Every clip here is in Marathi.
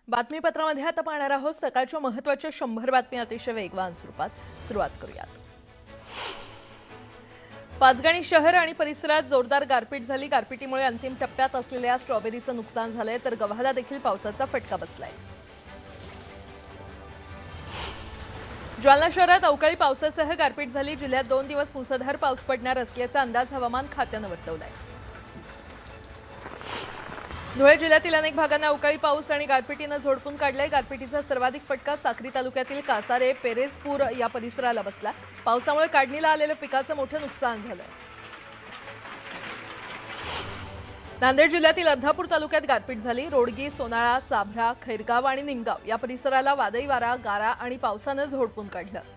बातमीपत्रामध्ये आता पाहणार आहोत सकाळच्या महत्त्वाच्या 100 बातमी अतिशय वेगवान स्वरूपात। सुरुवात करूयात। पाचगणी शहर आणि परिसरात जोरदार गारपीट झाली। गारपिटीमुळे अंतिम टप्प्यात असलेल्या स्ट्रॉबेरीचं नुकसान झालंय, तर गव्हाला देखील पावसाचा फटका बसलाय। जालना शहरात अवकाळी पावसासह गारपीट झाली। जिल्ह्यात 2 दिवस मुसळधार पाऊस पडणार असल्याचा अंदाज हवामान खात्यानं वर्तवलाय। धुळे जिल्ह्यातील अनेक भागांना अवकाळी पाऊस आणि गारपिटीनं झोडपून काढलाय। गारपिटीचा सर्वाधिक फटका साक्री तालुक्यातील कासारे पेरेसपूर या परिसराला बसला। पावसामुळे काढणीला आलेल्या पिकाचं मोठं नुकसान झालं। नांदेड जिल्ह्यातील अर्धापूर तालुक्यात गारपीट झाली। रोडगी, सोनाळा, चाभरा, खैरगाव आणि निमगाव या परिसराला वादळी वारा, गारा आणि पावसानं झोडपून काढलं।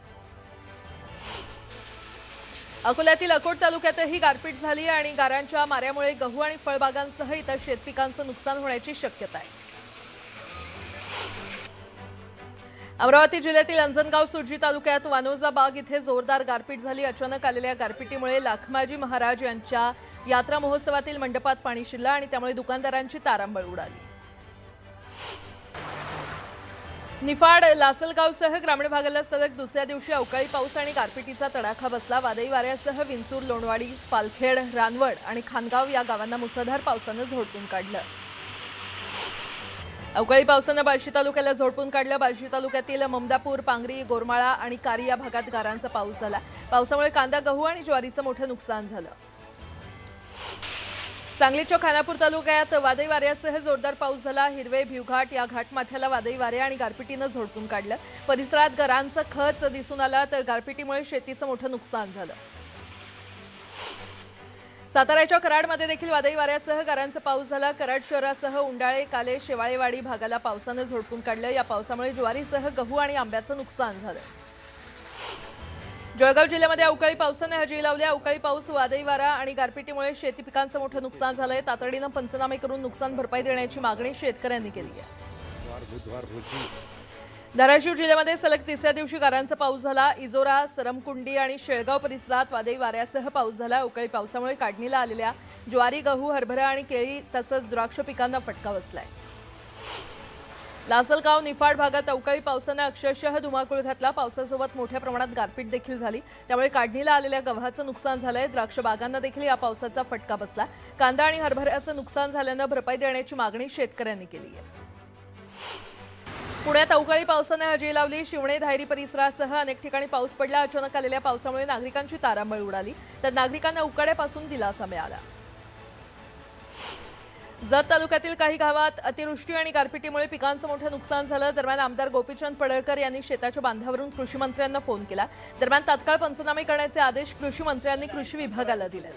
अकोल्यातील अकोट तालुक्यातही गारपीट झाली आणि गारांच्या माऱ्यामुळे गहू आणि फळबागांसह इतर शेतपिकांचं नुकसान होण्याची शक्यता आहे। अमरावती जिल्ह्यातील अंजनगाव सुरजी तालुक्यात वानोजा बाग इथे जोरदार गारपीट झाली। अचानक आलेल्या गारपिटीमुळे लाखमाजी महाराज यांच्या यात्रा महोत्सवातील मंडपात पाणी शिरलं आणि त्यामुळे दुकानदारांची तारांबळ उडाली। निफाड, लासलगावसह ग्रामीण भागाला सलग दुसऱ्या दिवशी अवकाळी पाऊस आणि गारपिटीचा तडाखा बसला। वादळी वाऱ्यासह विंचूर, लोणवाडी, पालखेड, रानवड आणि खानगाव या गावांना मुसळधार पावसानं झोडपून काढलं। अवकाळी पावसानं बार्शी तालुक्याला झोडपून काढलं। बार्शी तालुक्यातील ममदापूर, पांगरी, गोरमाळा आणि कारी या भागात गारांचा पाऊस झाला। पावसामुळे कांदा, गहू आणि ज्वारीचं मोठं नुकसान झालं। सांगलीच्या खानापूर तालुक्यात वादळी वाऱ्यासह जोरदार पाऊस झाला। हिरवे, भिवघाट या घाटमाथ्याला वादळी वारे आणि गारपिटीनं झोडपून काढलं। परिसरात गरांचं खच दिसून आलं, तर गारपिटीमुळे शेतीचं मोठं नुकसान झालं। साताऱ्याच्या कराडमध्ये देखील वादळी वाऱ्यासह गारांचा पाऊस झाला। कराड शहरासह उंडाळे, काले, शेवाळेवाडी भागाला पावसानं झोडपून काढलं। या पावसामुळे ज्वारीसह गहू आणि आंब्याचं नुकसान झालं। जळगाव जिल्ह्यामध्ये अवकाळी पावसाने हजेरी लावली। अवकाळी पाऊस, वादळी वारा आणि गारपिटीमुळे शेती पिकांचं मोठं नुकसान झालंय। तातडीनं पंचनामे करून नुकसान भरपाई देण्याची मागणी शेतकऱ्यांनी केली आहे। धाराशिव जिल्ह्यामध्ये सलग तिसऱ्या दिवशी गारांचा पाऊस झाला। इजोरा, सरमकुंडी आणि शेळगाव परिसरात वादळी वाऱ्यासह पाऊस झाला। अवकाळी पावसामुळे काढणीला आलेल्या ज्वारी, गहू, हरभरा आणि केळी तसंच द्राक्ष पिकांना फटका बसलाय। लासलगाव, निफाड भागात अवकाळी पावसाने अक्षरशः धुमाकूळ घातला। पावसासोबत मोठ्या प्रमाणात गारपीट देखील झाली, त्यामुळे काढणीला आलेल्या गव्हाचं नुकसान झालंय। द्राक्ष बागांना देखील या पावसाचा फटका बसला। कांदा आणि हरभऱ्याचं नुकसान झाल्यानं भरपाई देण्याची मागणी शेतकऱ्यांनी केली आहे। पुण्यात अवकाळी पावसाने हजेरी लावली। शिवणे, धायरी परिसरासह अनेक ठिकाणी पाऊस पडला। अचानक आलेल्या पावसामुळे नागरिकांची तारांबळ उडाली, तर नागरिकांना उकाड्यापासून दिलासा मिळाला। जत तालुक्यातील काही गावात अतिवृष्टी आणि गारपिटीमुळे पिकांचं मोठं नुकसान झालं। दरम्यान आमदार गोपीचंद पडळकर यांनी शेताच्या बांधावरून कृषी मंत्र्यांना फोन केला। दरम्यान तात्काळ पंचनामे करण्याचे आदेश कृषी मंत्र्यांनी कृषी विभागाला दिले।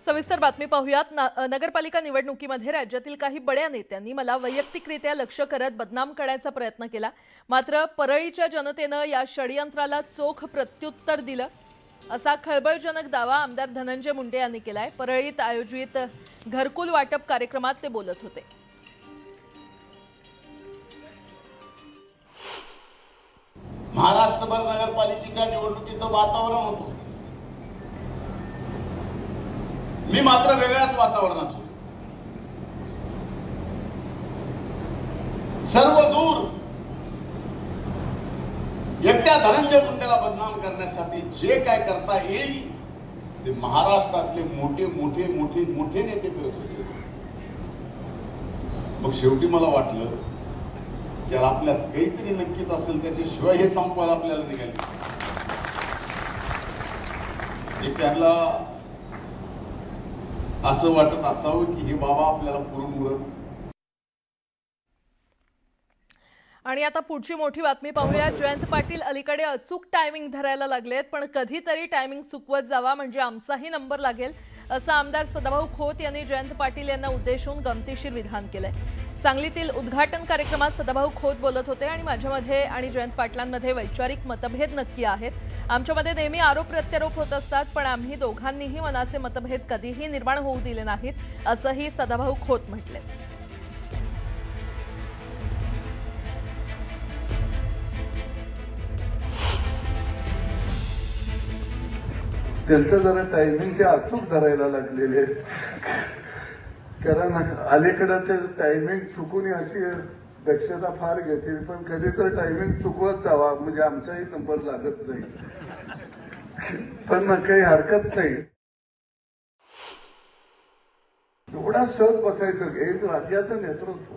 सविस्तर बातमी पाहूयात। नगरपालिका निवडणुकीमध्ये राज्यातील काही बड्या नेत्यांनी मला वैयक्तिकरित्या लक्ष्य करत बदनाम करण्याचा प्रयत्न केला, मात्र परळीच्या जनतेनं या षडयंत्राला चोख प्रत्युत्तर दिलं, असा खळबळजनक दावा आमदार धनंजय मुंडे यांनी केलाय। परळीत आयोजित घरकुल वाटप कार्यक्रमात ते बोलत होते। महाराष्ट्रभर नगरपालिकेच्या निवडणुकीचं वातावरण होतं, मी मात्र वेगळ्याच वातावरणात होतो। सर्व दूर एकट्या धनंजय मुंडेला बदनाम करण्यासाठी जे काय करता येईल ते महाराष्ट्रातले मोठे मोठे मोठे मोठे नेते करत होते। मग शेवटी मला वाटलं की आपल्यात काहीतरी नक्कीच असेल, त्याच्याशिवाय हे संपवायला आपल्याला निघाले। त्यांना असं वाटत असावं की हे बाबा आपल्याला पुरून उरत। आणि आता पुढची मोठी बातमी पाहूया। जयंत पाटील अलीकडे अचूक टायमिंग धरायला लागलेत, पण कधीतरी टायमिंग चुकवत जावा म्हणजे आमचाही नंबर लागेल, असं आमदार सदाभाऊ खोत यांनी जयंत पाटील यांना उद्देशून गमतीशीर विधान केलंय। सांगलीतील उद्घाटन कार्यक्रमात सदाभाऊ खोत बोलत होते आणि माझ्यामध्ये आणि जयंत पाटलांमध्ये वैचारिक मतभेद नक्की आहेत। आमच्यामध्ये नेहमी आरोप प्रत्यारोप होत असतात, पण आम्ही दोघांनीही मनाचे मतभेद कधीही निर्माण होऊ दिले नाहीत, असंही सदाभाऊ खोत म्हटले। त्यांचं जरा टायमिंग ते अचूक धरायला लागलेले आहेत। कारण अलीकडं ते टायमिंग चुकून अशी दक्षता फार घेतील, पण कधी तर टायमिंग चुकवत जावा म्हणजे आमचाही नंबर लागत नाही. पण काही हरकत नाही. एवढा सहज बसायचं एक राज्याचं नेतृत्व,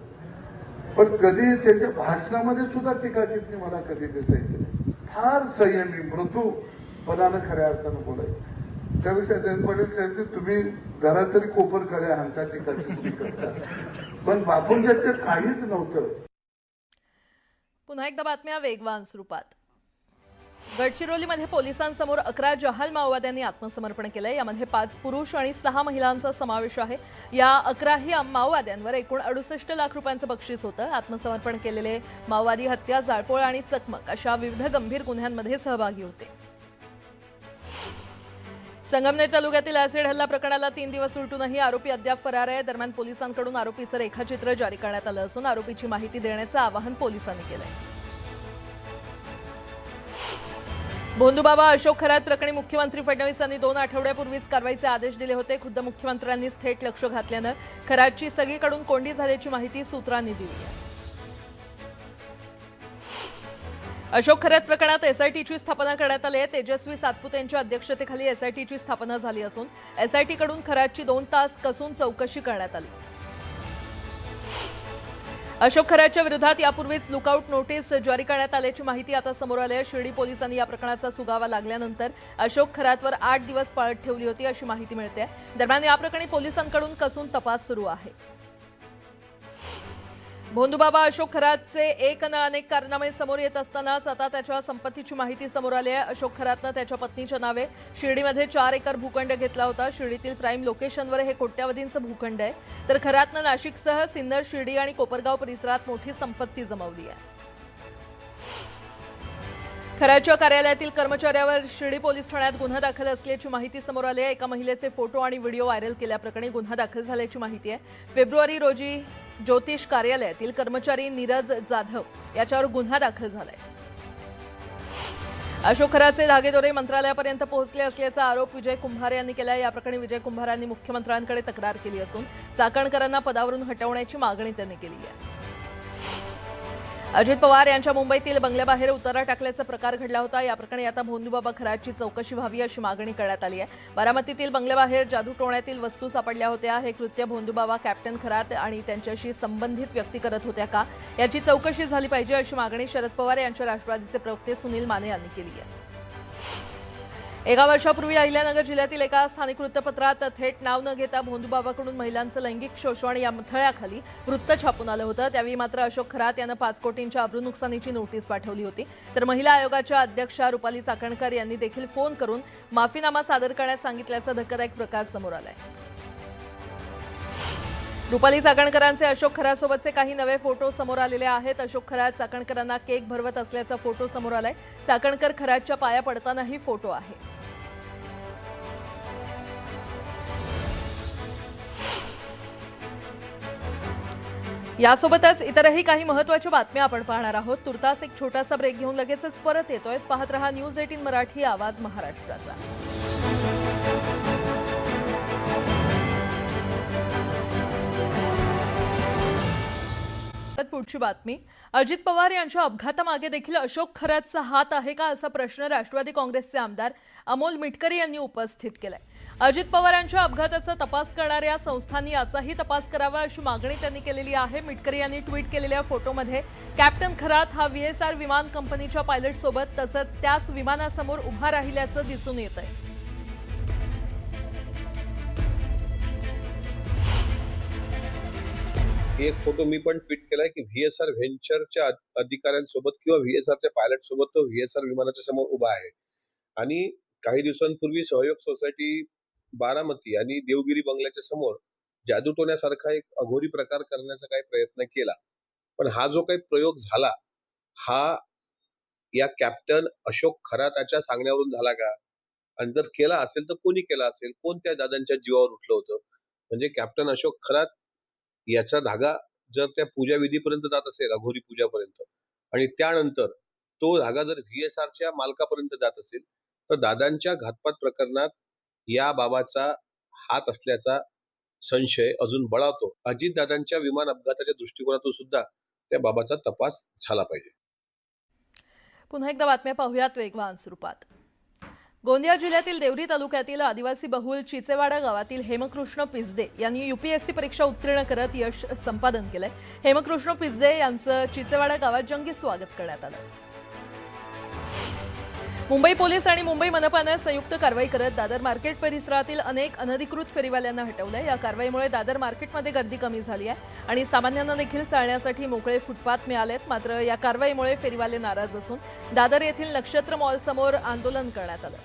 पण कधी त्यांच्या भाषणामध्ये सुद्धा टीका टिप्पणी मला कधी दिसायची नाही. फार संयमी मृदूपणानं खऱ्या अर्थानं बोलायचं. त्याविषयी जयंत पाटील साहेब तुम्ही जरा तरी कोपर खऱ्या हांचा टीका टिप्पणी करता, पण बापूंच्या काहीच नव्हतं. पुन्हा एकदा बातम्या वेगवान स्वरूपात. गडचिरोलीमध्ये पोलिसांसमोर 11 जहाल माओवाद्यांनी आत्मसमर्पण केलंय. यामध्ये 5 पुरुष आणि 6 महिलांचा समावेश आहे. या 11ही माओवाद्यांवर एकूण 68 लाख रुपयांचं बक्षीस होतं. आत्मसमर्पण केलेले माओवादी हत्या, जाळपोळ आणि चकमक अशा विविध गंभीर गुन्ह्यांमध्ये सहभागी होते. संगमनेर तालुक्यातील ऍसिड हल्ला प्रकरणाला 3 दिवस उलटूनही आरोपी अद्याप फरार आहे. दरम्यान पोलिसांकडून आरोपीचं रेखाचित्र जारी करण्यात आलं असून आरोपीची माहिती देण्याचं आवाहन पोलिसांनी केलंय. भोंदूबाबा अशोक खरात प्रकरणी मुख्यमंत्री फडणवीसांनी 2 आठवड्यापूर्वीच कारवाईचे आदेश दिले होते. खुद्द मुख्यमंत्र्यांनीच थेट लक्ष घातल्यानं खरातची सगळीकडून कोंडी झाल्याची माहिती सूत्रांनी दिली आहे. अशोक खरात प्रकरणात एसआयटीची स्थापना करण्यात आली आहे. तेजस्वी सातपुते यांच्या अध्यक्षतेखाली एसआयटीची स्थापना झाली असून एसआयटीकडून खरातची 2 तास कसून चौकशी करण्यात आली. अशोक खरातच्या विरोधात यापूर्वीच लुकआउट नोटीस जारी करण्यात आल्याची माहिती आता समोर आली आहे. शिर्डी पोलिसांनी या प्रकरणाचा सुगावा लागल्यानंतर अशोक खरातवर 8 दिवस पाळत ठेवली होती अशी माहिती मिळते. दरम्यान या प्रकरणी पोलिसांकडून कसून तपास सुरू आहे. भोंदूबाबा अशोक खरातचे एक न अनेक कारनामे समोर येत असतानाच आता त्याच्या संपत्तीची माहिती समोर आली आहे. अशोक खरातनं त्याच्या पत्नीच्या नावे शिर्डीमध्ये 4 एकर भूखंड घेतला होता. शिर्डीतील प्राईम लोकेशनवर हे कोट्यावधींचं भूखंड आहे. तर खरातनं नाशिकसह सिन्नर, शिर्डी आणि कोपरगाव परिसरात मोठी संपत्ती जमवली आहे. खरातच्या कार्यालयातील कर्मचाऱ्यावर शिर्डी पोलीस ठाण्यात गुन्हा दाखल असल्याची माहिती समोर आली आहे. एका महिलेचे फोटो आणि व्हिडिओ व्हायरल केल्याप्रकरणी गुन्हा दाखल झाल्याची माहिती आहे. फेब्रुवारी रोजी ज्योतिष कार्यालयातील कर्मचारी नीरज जाधव याच्यावर गुन्हा दाखल झालाय. अशोक खरातचे धागेदोरे मंत्रालयापर्यंत पोहोचले असल्याचा आरोप विजय कुंभार यांनी केला. या प्रकरणी विजय कुंभारांनी मुख्यमंत्र्यांकडे तक्रार केली असून चाकणकरांना पदावरून हटवण्याची मागणी त्यांनी केली आहे. अजित पवार यांच्या मुंबईतील बंगल्याबाहेर उतारा टाकल्याचा प्रकार घडला होता. या प्रकरणी आता भोंदूबाबा खरातची चौकशी व्हावी अशी मागणी करण्यात आली आहे. बारामतीतील बंगल्याबाहेर जादूटोण्यातील वस्तू सापडल्या होत्या. हे कृत्य भोंदूबाबा, कॅप्टन खरात आणि त्यांच्याशी संबंधित व्यक्ती करत होत्या का, याची चौकशी झाली पाहिजे अशी मागणी शरद पवार यांच्या राष्ट्रवादीचे प्रवक्ते सुनील माने यांनी केली आहे. एका वर्षापूर्वी अहिल्यानगर जिल्ह्यातील एका स्थानिक वृत्तपत्रात थेट नाव न घेता भोंदूबाबाकडून महिलांचं लैंगिक शोषण या मथळ्याखाली वृत्त छापून आलं होतं. त्यावेळी मात्र अशोक खरात यानं 5 कोटींच्या अब्रू नुकसानीची नोटीस पाठवली होती. तर महिला आयोगाच्या अध्यक्षा रुपाली चाकणकर यांनी देखील फोन करून माफीनामा सादर करण्यास सांगितल्याचा धक्कादायक प्रकार समोर आलाय. रुपाली चाकणकरांचे अशोक खरातसोबतचे काही नवे फोटो समोर आलेले आहेत. अशोक खरात चाकणकरांना केक भरवत असल्याचा फोटो समोर आलाय. चाकणकर खरातच्या पाया पडतानाही फोटो आहे. यासोबतच इतरही काही महत्त्वाच्या बातम्या आपण पाहणार आहोत. तुर्तास एक छोटासा ब्रेक घेऊन लगेचच परत येतोय. पाहत रहा न्यूज 18 मराठी, आवाज महाराष्ट्राचा. पुढची बातमी. अजित पवार यांच्या अपघातामागे देखील अशोक खरातचा हात आहे का, असा प्रश्न राष्ट्रवादी काँग्रेसचे आमदार अमोल मिटकरी यांनी उपस्थित केलाय. अजित पवार यांच्या अपघाताचा तपास करणाऱ्या संस्थांनी याचाही तपास करावा अशी मागणी त्यांनी केलेली आहे. मिटकरी यांनी ट्विट केलेल्या फोटोमध्ये कॅप्टन खरात हा VSR विमान कंपनीच्या पायलट सोबत तसंच त्याच विमानासमोर उभा राहिल्याचं दिसून येत आहे. एक फोटो मी पण ट्विट केलाय की VSR व्हेंचरच्या अधिकाऱ्यांसोबत किंवा VSRच्या पायलट सोबत तो VSR विमानाच्या समोर उभा आहे. आणि काही दिवसांपूर्वी सहयोग सोसायटी बारामती आणि देवगिरी बंगल्याच्या समोर जादूटोण्यासारखा एक अघोरी प्रकार करण्याचा काही प्रयत्न केला. पण हा जो काही प्रयोग झाला हा या कॅप्टन अशोक खराताच्या सांगण्यावरून झाला का, आणि जर केला असेल तर कोणी केला असेल, कोण त्या दादांच्या जीवावर उठलं होतं. म्हणजे कॅप्टन अशोक खरात याचा धागा जर त्या पूजा विधीपर्यंत जात असेल, अघोरी पूजापर्यंत, आणि त्यानंतर तो धागा जर VSRच्या मालकापर्यंत जात असेल, तर दादांच्या घातपात प्रकरणात या बाबाचा हात असल्याचा संशय अजून बळावतो. अजितदादांच्या विमान अपघाताच्या दृष्टिकोनातून सुद्धा त्या बाबाचा तपास झाला पाहिजे. पुन्हा एकदा बातम्या पाहूयात वेगवान स्वरूपात. गोंदिया जिल्ह्यातील देवरी तालुक्यातील आदिवासी बहुल चिचेवाडा गावातील हेमकृष्ण पिसदे यांनी यूपीएससी परीक्षा उत्तीर्ण करत यश संपादन केलंय. हेमकृष्ण पिसदे यांचं चिचेवाडा गावात जंगी स्वागत करण्यात आलं. मुंबई पोलीस आणि मुंबई मनपानं संयुक्त कारवाई करत दादर मार्केट परिसरातील अनेक अनधिकृत फेरीवाल्यांना हटवलंय. या कारवाईमुळे दादर मार्केटमध्ये गर्दी कमी झाली आहे आणि सामान्यांना देखील चालण्यासाठी मोकळे फुटपाथ मिळालेत. मात्र या कारवाईमुळे फेरीवाले नाराज असून दादर येथील नक्षत्र मॉल समोर आंदोलन करण्यात आलं.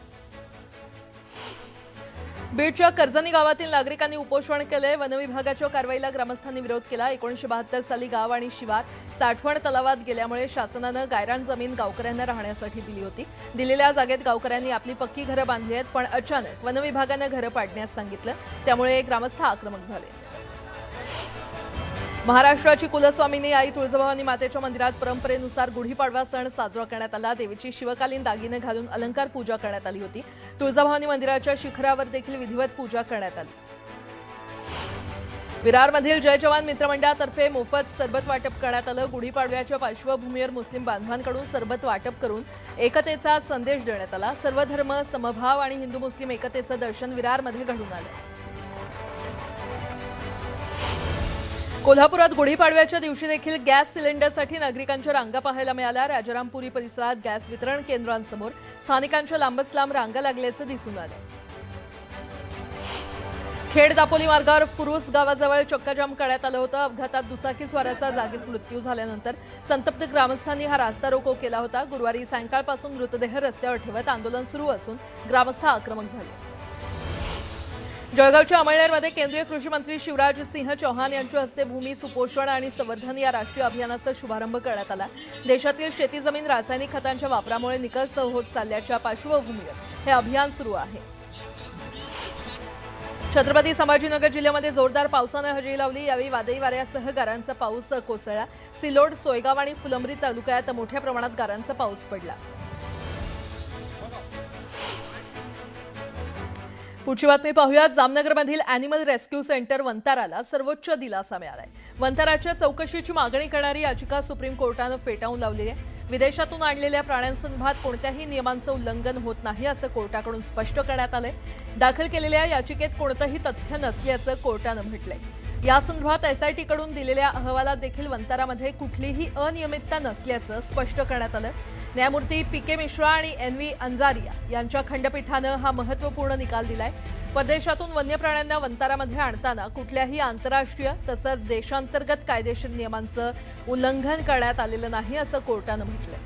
बीडच्या कर्जनी गावातील नागरिकांनी उपोषण केले. वनविभागाच्या कारवाईला ग्रामस्थांनी विरोध केला. 1972 साली गाव आणि शिवार साठवण तलावात गेल्यामुळे शासनानं गायरान जमीन गावकऱ्यांना राहण्यासाठी दिली होती. दिलेल्या जागेत गावकऱ्यांनी आपली पक्की घरं बांधली आहेत, पण अचानक वनविभागानं घरं पाडण्यास सांगितलं. त्यामुळे ग्रामस्थ आक्रमक झाले. महाराष्ट्राची कुलस्वामिनी आई तुळजाभवानी मातेच्या मंदिरात परंपरेनुसार गुढीपाडवा सण साजरा करण्यात आला. देवीची शिवकालीन दागिने घालून अलंकार पूजा करण्यात आली होती. तुळजाभवानी मंदिराच्या शिखरावर देखील विधिवत पूजा करण्यात आली. विरारमधील जय जवान मित्रमंडळातर्फे मोफत सरबत वाटप करण्यात आलं. गुढीपाडव्याच्या पार्श्वभूमीवर मुस्लिम बांधवांकडून सरबत वाटप करून एकतेचा संदेश देण्यात आला. सर्व धर्म समभाव आणि हिंदू मुस्लिम एकतेचं दर्शन विरारमध्ये घडून आलं. कोल्हापुरात गुढीपाडव्याच्या दिवशी देखील गॅस सिलेंडरसाठी नागरिकांच्या रांगा पाहायला मिळाल्या. राजारामपुरी परिसरात गॅस वितरण केंद्रांसमोर स्थानिकांच्या लांबच लांब रांगा लागल्याचं दिसून आलं. खेड दापोली मार्गावर फुरुस गावाजवळ चक्काजाम करण्यात आलं होतं. अपघातात दुचाकीस्वाराचा जागीच मृत्यू झाल्यानंतर संतप्त ग्रामस्थांनी हा रास्ता रोको केला होता. गुरुवारी सायंकाळपासून मृतदेह रस्त्यावर ठेवत आंदोलन सुरू असून ग्रामस्थ आक्रमक झाले. जळगावच्या अमळनेरमध्ये केंद्रीय कृषी मंत्री शिवराज सिंह चौहान यांच्या हस्ते भूमी सुपोषण आणि संवर्धन या राष्ट्रीय अभियानाचा शुभारंभ करण्यात आला. देशातील शेती जमीन रासायनिक खतांच्या वापरामुळे निकष होत चालल्याच्या पार्श्वभूमीवर हे अभियान सुरू आहे. छत्रपती संभाजीनगर जिल्ह्यामध्ये जोरदार पावसानं हजेरी लावली. यावेळी वादळी वाऱ्यासह गारांचा पाऊस कोसळला. सिल्लोड, सोयगाव आणि फुलंब्री तालुक्यात मोठ्या प्रमाणात गारांचा पाऊस पडला. पुढची बातमी पाहूयात. जामनगरमधील अॅनिमल रेस्क्यू सेंटर वंताराला सर्वोच्च दिलासा मिळालाय. वंताराच्या चौकशीची मागणी करणारी याचिका सुप्रीम कोर्टानं फेटाळून लावली आहे. विदेशातून आणलेल्या प्राण्यांसंदर्भात कोणत्याही नियमांचं उल्लंघन होत नाही असं कोर्टाकडून स्पष्ट करण्यात आलंय. दाखल केलेल्या याचिकेत कोणतंही तथ्य नसल्याचं कोर्टानं म्हटलंय. यासंदर्भात एसआयटीकडून दिलेल्या अहवालात देखील वंतारामध्ये कुठलीही अनियमितता नसल्याचं स्पष्ट करण्यात आलं. न्यायमूर्ती पी.के. मिश्रा आणि एन.व्ही. अंजारिया यांच्या खंडपीठानं हा महत्त्वपूर्ण निकाल दिलाय. परदेशातून वन्य प्राण्यांना वंतारामध्ये आणताना कुठल्याही आंतरराष्ट्रीय तसंच देशांतर्गत कायदेशीर नियमांचं उल्लंघन करण्यात आलेलं नाही असं कोर्टानं म्हटलंय.